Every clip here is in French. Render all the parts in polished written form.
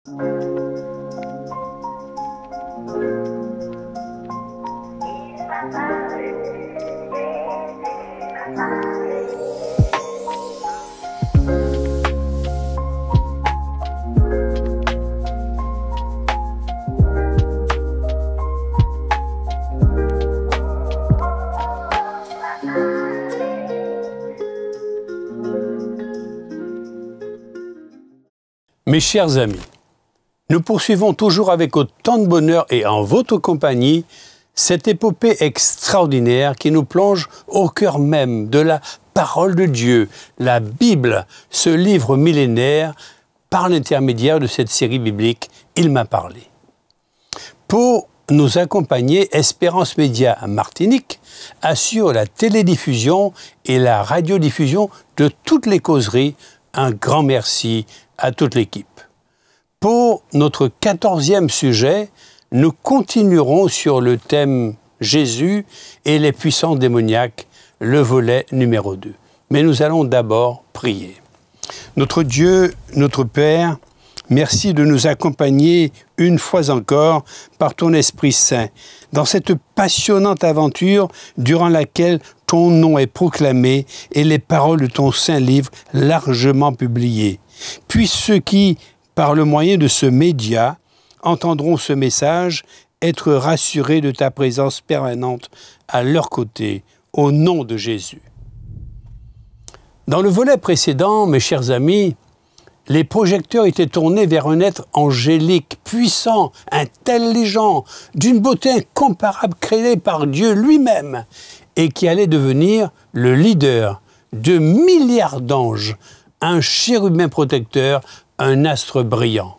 Mes chers amis, nous poursuivons toujours avec autant de bonheur et en votre compagnie cette épopée extraordinaire qui nous plonge au cœur même de la parole de Dieu, la Bible, ce livre millénaire par l'intermédiaire de cette série biblique « Il m'a parlé ». Pour nous accompagner, Espérance Média Martinique assure la télédiffusion et la radiodiffusion de toutes les causeries. Un grand merci à toute l'équipe. Pour notre 14e sujet, nous continuerons sur le thème Jésus et les puissances démoniaques, le volet numéro 2. Mais nous allons d'abord prier. Notre Dieu, notre Père, merci de nous accompagner une fois encore par ton Esprit Saint dans cette passionnante aventure durant laquelle ton nom est proclamé et les paroles de ton saint livre largement publiées. Puissent ceux qui, par le moyen de ce média, entendront ce message, être rassurés de ta présence permanente à leur côté, au nom de Jésus. Dans le volet précédent, mes chers amis, les projecteurs étaient tournés vers un être angélique, puissant, intelligent, d'une beauté incomparable créée par Dieu lui-même, et qui allait devenir le leader de milliards d'anges, un chérubin protecteur, un astre brillant.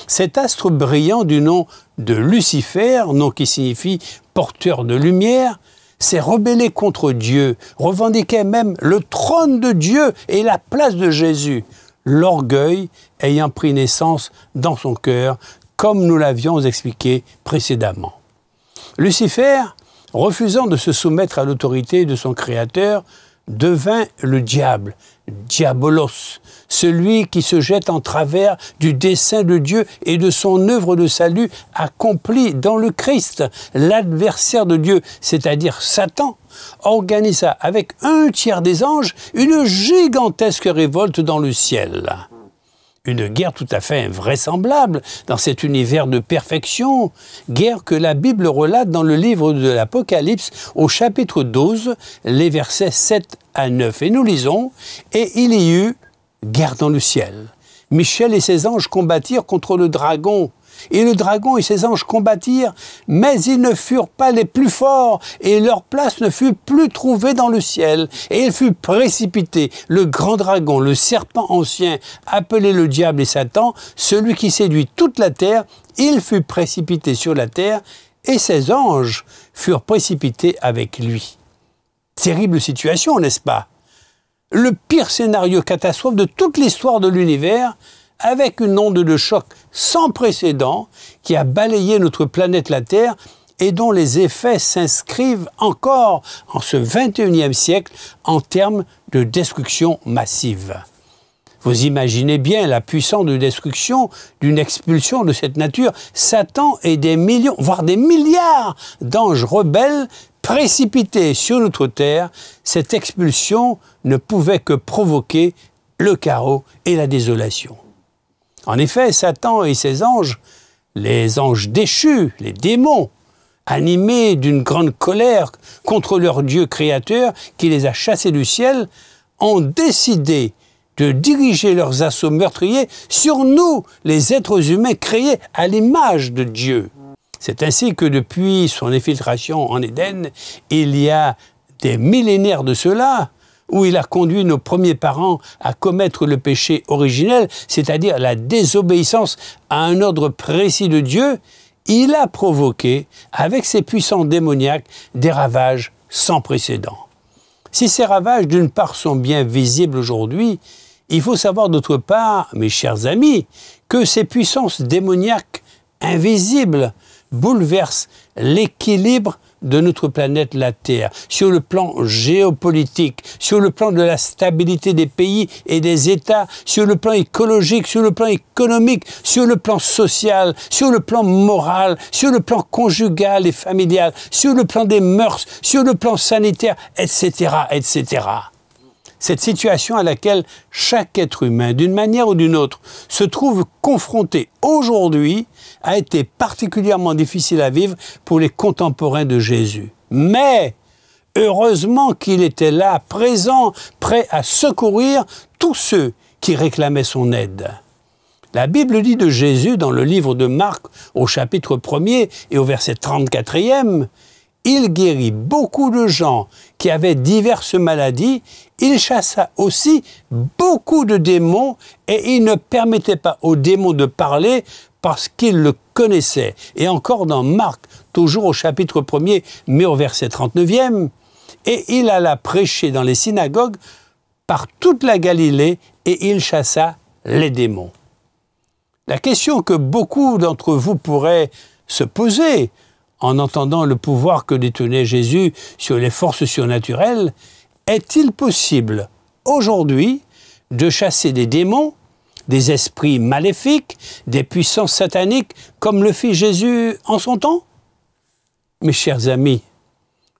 Cet astre brillant du nom de Lucifer, nom qui signifie porteur de lumière, s'est rebellé contre Dieu, revendiquait même le trône de Dieu et la place de Jésus, l'orgueil ayant pris naissance dans son cœur, comme nous l'avions expliqué précédemment. Lucifer, refusant de se soumettre à l'autorité de son Créateur, devint le diable, diabolos, celui qui se jette en travers du dessein de Dieu et de son œuvre de salut accomplie dans le Christ. L'adversaire de Dieu, c'est-à-dire Satan, organisa avec un tiers des anges une gigantesque révolte dans le ciel. Une guerre tout à fait invraisemblable dans cet univers de perfection, guerre que la Bible relate dans le livre de l'Apocalypse au chapitre 12, les versets 7 à 9. Et nous lisons « Et il y eut guerre dans le ciel. Michel et ses anges combattirent contre le dragon. Et le dragon et ses anges combattirent, mais ils ne furent pas les plus forts, et leur place ne fut plus trouvée dans le ciel. Et il fut précipité, le grand dragon, le serpent ancien, appelé le diable et Satan, celui qui séduit toute la terre, il fut précipité sur la terre, et ses anges furent précipités avec lui. » Terrible situation, n'est-ce pas? Le pire scénario catastrophe de toute l'histoire de l'univers, avec une onde de choc sans précédent qui a balayé notre planète la Terre et dont les effets s'inscrivent encore en ce 21e siècle en termes de destruction massive. Vous imaginez bien la puissance de destruction d'une expulsion de cette nature. Satan et des millions, voire des milliards d'anges rebelles précipités sur notre Terre, cette expulsion ne pouvait que provoquer le chaos et la désolation. En effet, Satan et ses anges, les anges déchus, les démons, animés d'une grande colère contre leur Dieu créateur qui les a chassés du ciel, ont décidé de diriger leurs assauts meurtriers sur nous, les êtres humains créés à l'image de Dieu. C'est ainsi que depuis son infiltration en Éden, il y a des millénaires de cela, où il a conduit nos premiers parents à commettre le péché originel, c'est-à-dire la désobéissance à un ordre précis de Dieu, il a provoqué, avec ses puissants démoniaques, des ravages sans précédent. Si ces ravages, d'une part, sont bien visibles aujourd'hui, il faut savoir d'autre part, mes chers amis, que ces puissances démoniaques invisibles bouleversent l'équilibre de notre planète, la Terre, sur le plan géopolitique, sur le plan de la stabilité des pays et des États, sur le plan écologique, sur le plan économique, sur le plan social, sur le plan moral, sur le plan conjugal et familial, sur le plan des mœurs, sur le plan sanitaire, etc., etc. Cette situation à laquelle chaque être humain, d'une manière ou d'une autre, se trouve confronté aujourd'hui, a été particulièrement difficile à vivre pour les contemporains de Jésus. Mais, heureusement qu'il était là, présent, prêt à secourir tous ceux qui réclamaient son aide. La Bible dit de Jésus, dans le livre de Marc, au chapitre 1er et au verset 34e, « Il guérit beaucoup de gens qui avaient diverses maladies, il chassa aussi beaucoup de démons et il ne permettait pas aux démons de parler parce qu'il le connaissait. » Et encore dans Marc, toujours au chapitre 1er, mais au verset 39e, « Et il alla prêcher dans les synagogues par toute la Galilée et il chassa les démons. » La question que beaucoup d'entre vous pourraient se poser en entendant le pouvoir que détenait Jésus sur les forces surnaturelles, est-il possible aujourd'hui de chasser des démons, des esprits maléfiques, des puissances sataniques, comme le fit Jésus en son temps? Mes chers amis,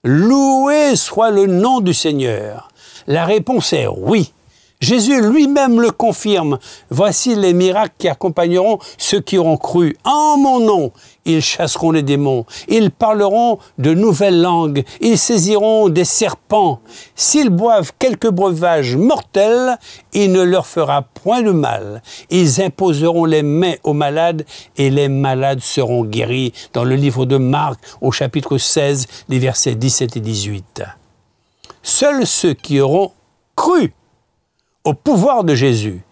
loué soit le nom du Seigneur. La réponse est oui. Jésus lui-même le confirme. Voici les miracles qui accompagneront ceux qui auront cru. En mon nom, ils chasseront les démons. Ils parleront de nouvelles langues. Ils saisiront des serpents. S'ils boivent quelques breuvages mortels, il ne leur fera point de mal. Ils imposeront les mains aux malades et les malades seront guéris. Dans le livre de Marc, au chapitre 16, les versets 17 et 18. Seuls ceux qui auront cru au pouvoir de Jésus,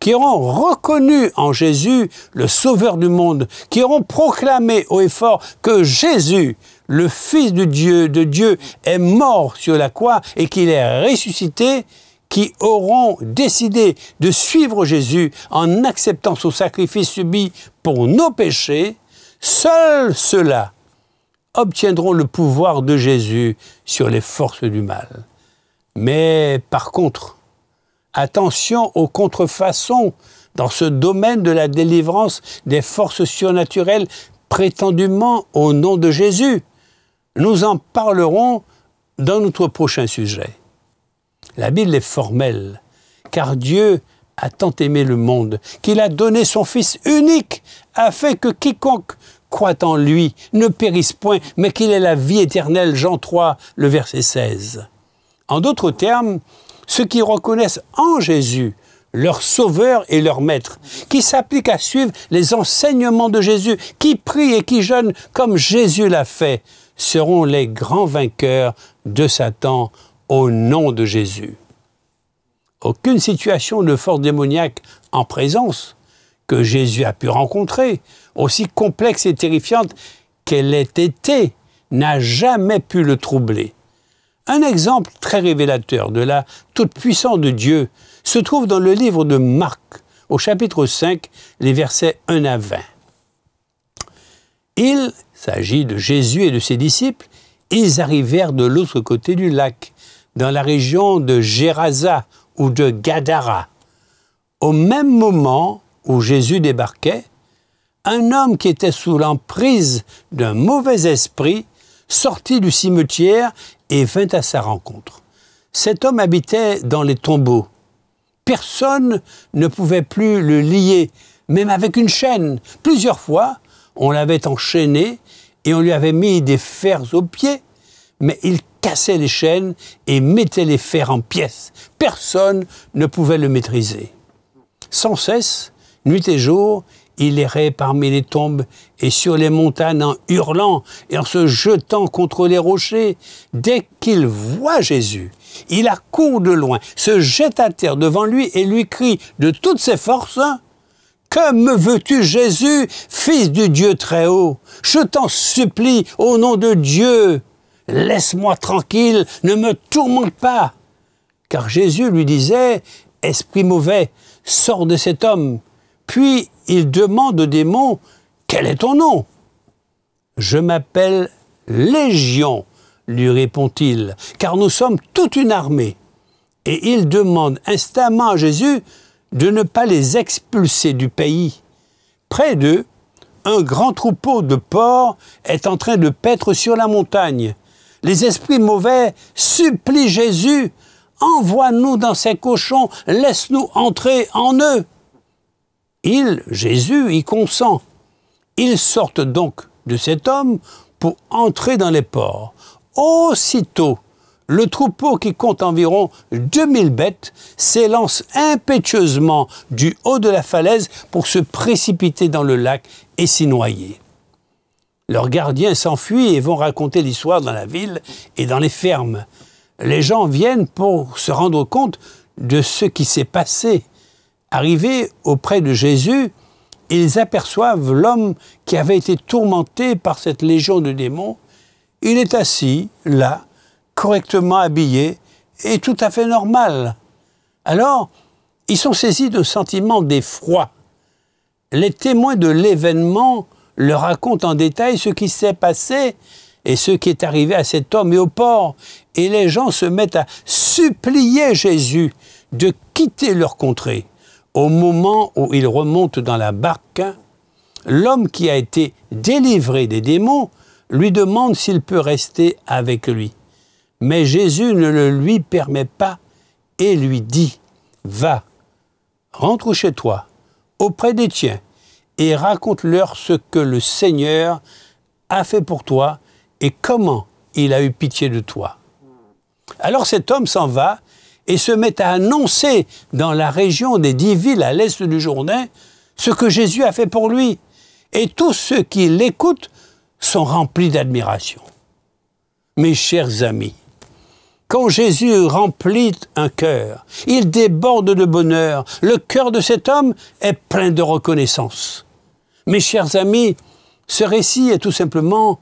qui auront reconnu en Jésus le Sauveur du monde, qui auront proclamé haut et fort que Jésus, le Fils de Dieu, est mort sur la croix et qu'il est ressuscité, qui auront décidé de suivre Jésus en acceptant son sacrifice subi pour nos péchés, seuls ceux-là obtiendront le pouvoir de Jésus sur les forces du mal. Mais par contre, attention aux contrefaçons dans ce domaine de la délivrance des forces surnaturelles prétendument au nom de Jésus. Nous en parlerons dans notre prochain sujet. La Bible est formelle, car Dieu a tant aimé le monde qu'il a donné son Fils unique afin que quiconque croit en lui ne périsse point, mais qu'il ait la vie éternelle. Jean 3, le verset 16. En d'autres termes, ceux qui reconnaissent en Jésus leur Sauveur et leur Maître, qui s'appliquent à suivre les enseignements de Jésus, qui prient et qui jeûnent comme Jésus l'a fait, seront les grands vainqueurs de Satan au nom de Jésus. Aucune situation de force démoniaque en présence que Jésus a pu rencontrer, aussi complexe et terrifiante qu'elle ait été, n'a jamais pu le troubler. Un exemple très révélateur de la toute-puissance de Dieu se trouve dans le livre de Marc, au chapitre 5, les versets 1 à 20. Il s'agit de Jésus et de ses disciples. Ils arrivèrent de l'autre côté du lac, dans la région de Gérasa ou de Gadara. Au même moment où Jésus débarquait, un homme qui était sous l'emprise d'un mauvais esprit sortit du cimetière et vint à sa rencontre. Cet homme habitait dans les tombeaux. Personne ne pouvait plus le lier, même avec une chaîne. Plusieurs fois, on l'avait enchaîné et on lui avait mis des fers aux pieds, mais il cassait les chaînes et mettait les fers en pièces. Personne ne pouvait le maîtriser. Sans cesse, nuit et jour, il errait parmi les tombes et sur les montagnes en hurlant et en se jetant contre les rochers. Dès qu'il voit Jésus, il accourt de loin, se jette à terre devant lui et lui crie de toutes ses forces « Que me veux-tu, Jésus, Fils du Dieu très haut? Je t'en supplie, au nom de Dieu, laisse-moi tranquille, ne me tourmente pas. » Car Jésus lui disait « Esprit mauvais, sors de cet homme. » Puis il demande au démon « Quel est ton nom ?»« Je m'appelle Légion, lui répond-il, car nous sommes toute une armée. Et il demande instamment à Jésus de ne pas les expulser du pays. Près d'eux, un grand troupeau de porcs est en train de paître sur la montagne. Les esprits mauvais supplient Jésus. « Envoie-nous dans ces cochons, laisse-nous entrer en eux. » Jésus, y consent. Ils sortent donc de cet homme pour entrer dans les porcs. Aussitôt, le troupeau qui compte environ 2000 bêtes s'élance impétueusement du haut de la falaise pour se précipiter dans le lac et s'y noyer. Leurs gardiens s'enfuient et vont raconter l'histoire dans la ville et dans les fermes. Les gens viennent pour se rendre compte de ce qui s'est passé. Arrivés auprès de Jésus, ils aperçoivent l'homme qui avait été tourmenté par cette légion de démons. Il est assis, là, correctement habillé et tout à fait normal. Alors, ils sont saisis d'un sentiment d'effroi. Les témoins de l'événement leur racontent en détail ce qui s'est passé et ce qui est arrivé à cet homme et au porc. Et les gens se mettent à supplier Jésus de quitter leur contrée. Au moment où ils remontent dans la barque, l'homme qui a été délivré des démons lui demande s'il peut rester avec lui. Mais Jésus ne le lui permet pas et lui dit « Va, rentre chez toi, auprès des tiens, et raconte-leur ce que le Seigneur a fait pour toi et comment il a eu pitié de toi. » Alors cet homme s'en va et se met à annoncer dans la région des 10 villes à l'est du Jourdain ce que Jésus a fait pour lui. Et tous ceux qui l'écoutent sont remplis d'admiration. Mes chers amis, quand Jésus remplit un cœur, il déborde de bonheur. Le cœur de cet homme est plein de reconnaissance. Mes chers amis, ce récit est tout simplement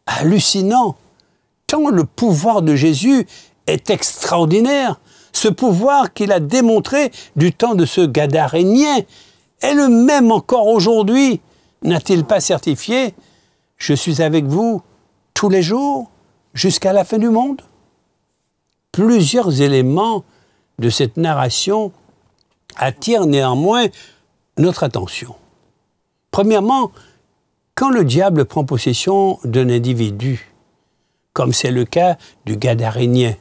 hallucinant, tant le pouvoir de Jésus est extraordinaire. Ce pouvoir qu'il a démontré du temps de ce Gadarénien est le même encore aujourd'hui. N'a-t-il pas certifié « Je suis avec vous tous les jours jusqu'à la fin du monde » Plusieurs éléments de cette narration attirent néanmoins notre attention. Premièrement, quand le diable prend possession d'un individu, comme c'est le cas du Gadarénien,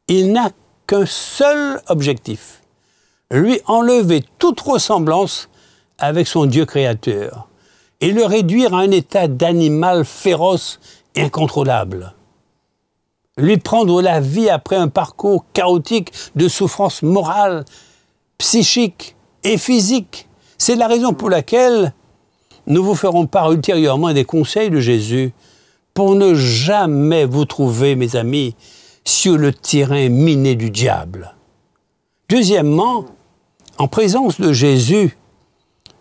il n'a qu'un seul objectif, lui enlever toute ressemblance avec son Dieu créateur et le réduire à un état d'animal féroce et incontrôlable. Lui prendre la vie après un parcours chaotique de souffrance morale, psychique et physique. C'est la raison pour laquelle nous vous ferons part ultérieurement des conseils de Jésus pour ne jamais vous trouver, mes amis, sur le terrain miné du diable. Deuxièmement, en présence de Jésus,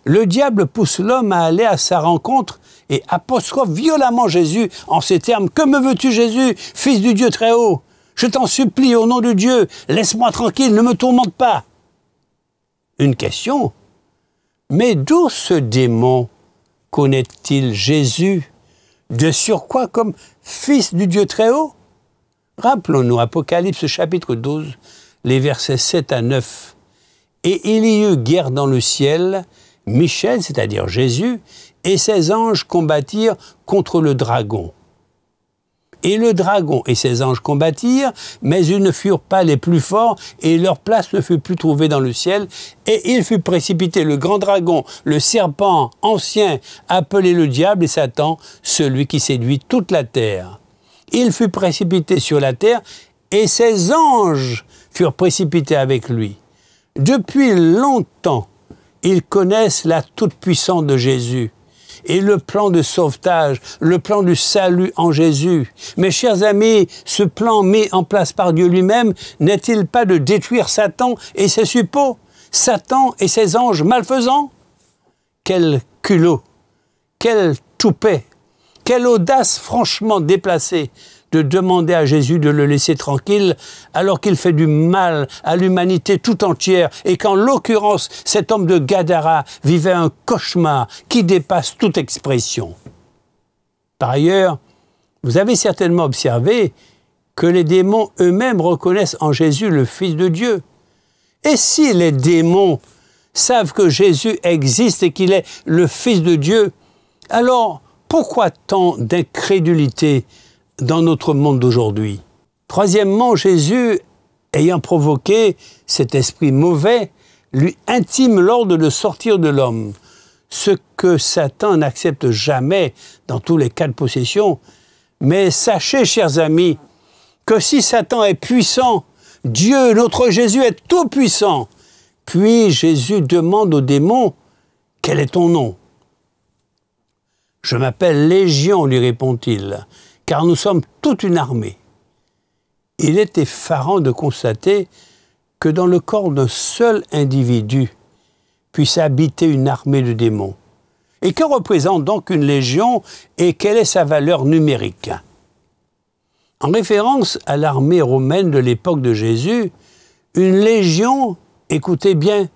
le diable pousse l'homme à aller à sa rencontre et apostrophe violemment Jésus en ces termes « Que me veux-tu, Jésus, fils du Dieu très haut? Je t'en supplie au nom de Dieu, laisse-moi tranquille, ne me tourmente pas. » Une question, mais d'où ce démon connaît-il Jésus, de surcroît comme fils du Dieu très haut? Rappelons-nous Apocalypse chapitre 12, les versets 7 à 9. « Et il y eut guerre dans le ciel, Michel, c'est-à-dire Jésus, et ses anges combattirent contre le dragon. Et le dragon et ses anges combattirent, mais ils ne furent pas les plus forts, et leur place ne fut plus trouvée dans le ciel. Et il fut précipité, le grand dragon, le serpent ancien, appelé le diable et Satan, celui qui séduit toute la terre. Il fut précipité sur la terre, et ses anges furent précipités avec lui. Depuis longtemps, ils connaissent la toute-puissance de Jésus et le plan de sauvetage, le plan du salut en Jésus. Mes chers amis, ce plan mis en place par Dieu lui-même n'est-il pas de détruire Satan et ses suppôts, Satan et ses anges malfaisants? Quel culot, quel toupet, quelle audace franchement déplacée de demander à Jésus de le laisser tranquille alors qu'il fait du mal à l'humanité tout entière et qu'en l'occurrence, cet homme de Gadara vivait un cauchemar qui dépasse toute expression. Par ailleurs, Vous avez certainement observé que les démons eux-mêmes reconnaissent en Jésus le Fils de Dieu. Et si les démons savent que Jésus existe et qu'il est le Fils de Dieu, alors pourquoi tant d'incrédulité dans notre monde d'aujourd'hui? Troisièmement, Jésus, ayant provoqué cet esprit mauvais, lui intime l'ordre de sortir de l'homme, ce que Satan n'accepte jamais dans tous les cas de possession. Mais sachez, chers amis, que si Satan est puissant, Dieu, notre Jésus, est tout puissant. Puis Jésus demande aux démons, « Quel est ton nom ?» « Je m'appelle Légion, lui répond-il, car nous sommes toute une armée. » Il est effarant de constater que dans le corps d'un seul individu puisse habiter une armée de démons. Et que représente donc une légion et quelle est sa valeur numérique? En référence à l'armée romaine de l'époque de Jésus, une légion, écoutez bien,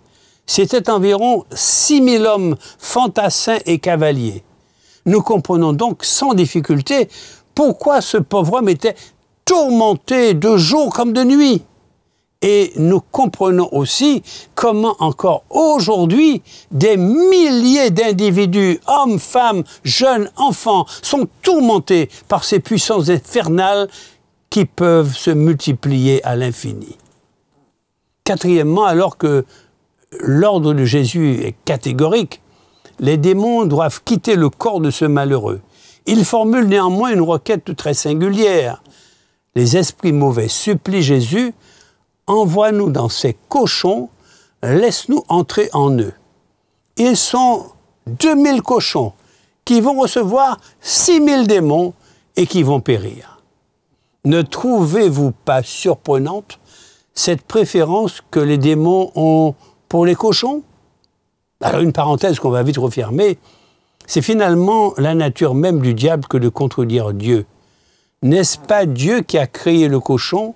c'était environ 6000 hommes fantassins et cavaliers. Nous comprenons donc sans difficulté pourquoi ce pauvre homme était tourmenté de jour comme de nuit. Et nous comprenons aussi comment encore aujourd'hui, des milliers d'individus, hommes, femmes, jeunes, enfants, sont tourmentés par ces puissances infernales qui peuvent se multiplier à l'infini. Quatrièmement, alors que l'ordre de Jésus est catégorique, les démons doivent quitter le corps de ce malheureux. Ils formulent néanmoins une requête très singulière. Les esprits mauvais supplient Jésus: envoie-nous dans ces cochons, laisse-nous entrer en eux. Ils sont 2000 cochons qui vont recevoir 6000 démons et qui vont périr. Ne trouvez-vous pas surprenante cette préférence que les démons ont pour les cochons? Alors une parenthèse qu'on va vite refermer, c'est finalement la nature même du diable que de contredire Dieu. N'est-ce pas Dieu qui a créé le cochon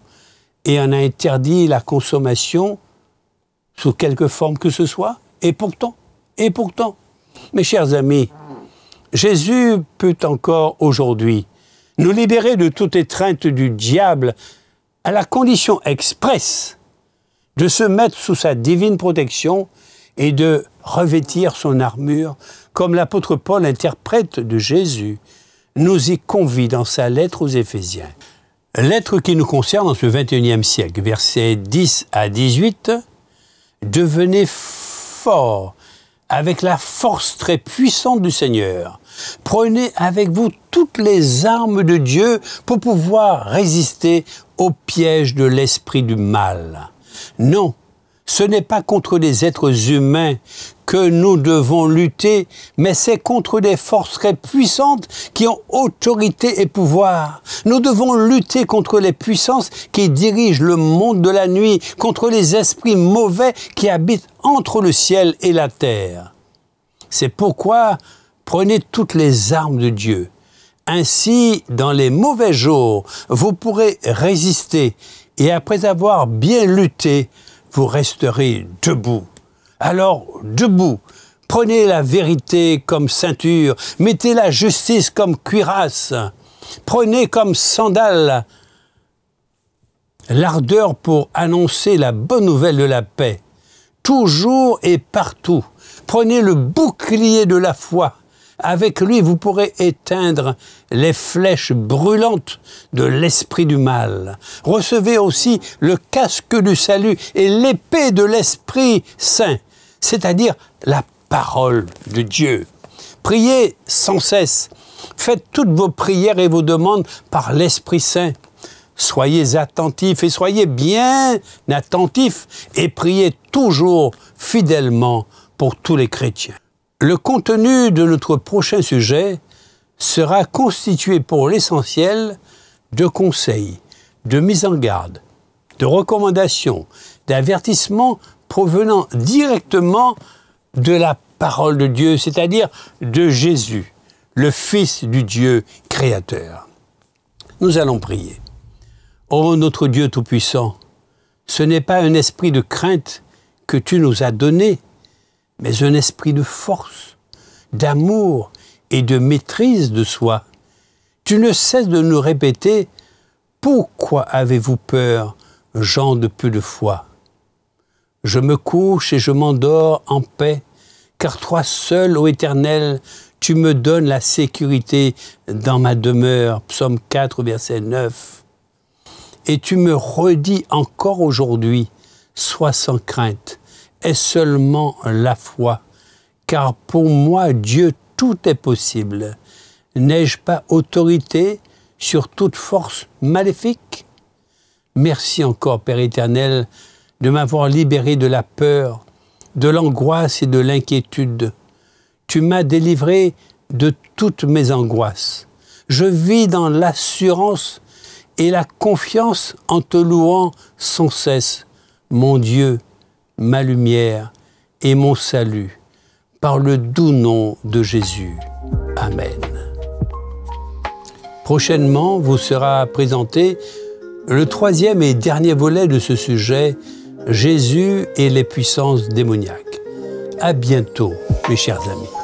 et en a interdit la consommation sous quelque forme que ce soit? Et pourtant, mes chers amis, Jésus peut encore aujourd'hui nous libérer de toute étreinte du diable à la condition expresse de se mettre sous sa divine protection et de revêtir son armure, comme l'apôtre Paul, interprète de Jésus, nous y convie dans sa lettre aux Éphésiens. Lettre qui nous concerne en ce XXIe siècle, versets 10 à 18. « Devenez forts avec la force très puissante du Seigneur. Prenez avec vous toutes les armes de Dieu pour pouvoir résister au piège de l'esprit du mal. Non, ce n'est pas contre des êtres humains que nous devons lutter, mais c'est contre des forces très puissantes qui ont autorité et pouvoir. Nous devons lutter contre les puissances qui dirigent le monde de la nuit, contre les esprits mauvais qui habitent entre le ciel et la terre. C'est pourquoi prenez toutes les armes de Dieu. Ainsi, dans les mauvais jours, vous pourrez résister et après avoir bien lutté, vous resterez debout. Alors, debout, prenez la vérité comme ceinture, mettez la justice comme cuirasse, prenez comme sandale l'ardeur pour annoncer la bonne nouvelle de la paix, toujours et partout. Prenez le bouclier de la foi. Avec lui, vous pourrez éteindre les flèches brûlantes de l'esprit du mal. Recevez aussi le casque du salut et l'épée de l'Esprit Saint, c'est-à-dire la parole de Dieu. Priez sans cesse. Faites toutes vos prières et vos demandes par l'Esprit Saint. Soyez attentifs et soyez bien attentifs et priez toujours fidèlement pour tous les chrétiens. Le contenu de notre prochain sujet sera constitué pour l'essentiel de conseils, de mises en garde, de recommandations, d'avertissements provenant directement de la parole de Dieu, c'est-à-dire de Jésus, le Fils du Dieu créateur. Nous allons prier. Ô notre Dieu Tout-Puissant, ce n'est pas un esprit de crainte que tu nous as donné, mais un esprit de force, d'amour et de maîtrise de soi. Tu ne cesses de nous répéter « Pourquoi avez-vous peur, gens de peu de foi ?» Je me couche et je m'endors en paix, car toi seul, ô Éternel, tu me donnes la sécurité dans ma demeure. Psaume 4, verset 9. Et tu me redis encore aujourd'hui, sois sans crainte, aie seulement la foi, car pour moi, Dieu, tout est possible. N'ai-je pas autorité sur toute force maléfique? Merci encore, Père éternel, de m'avoir libéré de la peur, de l'angoisse et de l'inquiétude. Tu m'as délivré de toutes mes angoisses. Je vis dans l'assurance et la confiance en te louant sans cesse, mon Dieu, ma lumière et mon salut, par le doux nom de Jésus. Amen. Prochainement vous sera présenté le troisième et dernier volet de ce sujet, Jésus et les puissances démoniaques. À bientôt, mes chers amis.